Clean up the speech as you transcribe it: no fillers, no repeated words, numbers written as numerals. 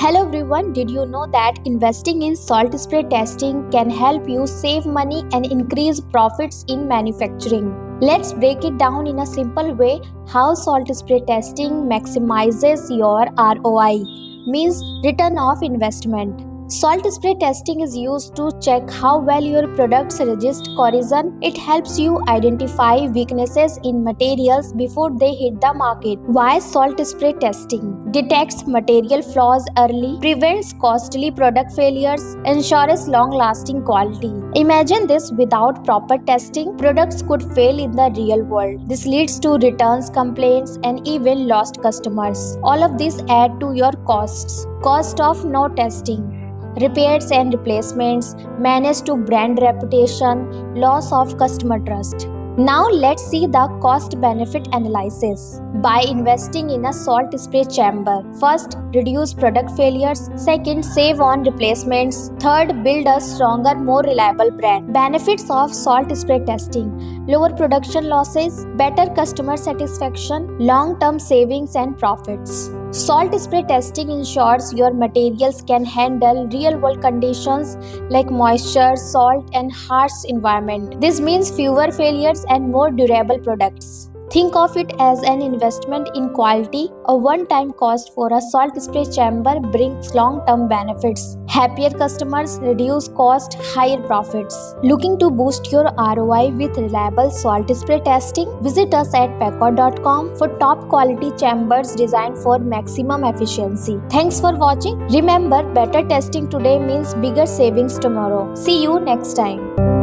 Hello everyone, did you know that investing in salt spray testing can help you save money and increase profits in manufacturing? Let's break it down in a simple way how salt spray testing maximizes your ROI, means return of investment. Salt spray testing is used to check how well your products resist corrosion. It helps you identify weaknesses in materials before they hit the market. Why salt spray testing? Detects material flaws early, prevents costly product failures, ensures long-lasting quality. Imagine this: without proper testing, products could fail in the real world. This leads to returns, complaints, and even lost customers. All of this add to your costs. Cost of no testing: repairs and replacements, manage to brand reputation, loss of customer trust. Now let's see the cost benefit analysis. By investing in a salt spray chamber, first, reduce product failures, second, save on replacements, third, build a stronger, more reliable brand. Benefits of salt spray testing: lower production losses, better customer satisfaction, long-term savings and profits. Salt spray testing ensures your materials can handle real-world conditions like moisture, salt, and harsh environment. This means fewer failures and more durable products. Think of it as an investment in quality. A one-time cost for a salt spray chamber brings long-term benefits. Happier customers, reduce cost, higher profits. Looking to boost your ROI with reliable salt spray testing? Visit us at Pacorr.com for top quality chambers designed for maximum efficiency. Thanks for watching. Remember, better testing today means bigger savings tomorrow. See you next time.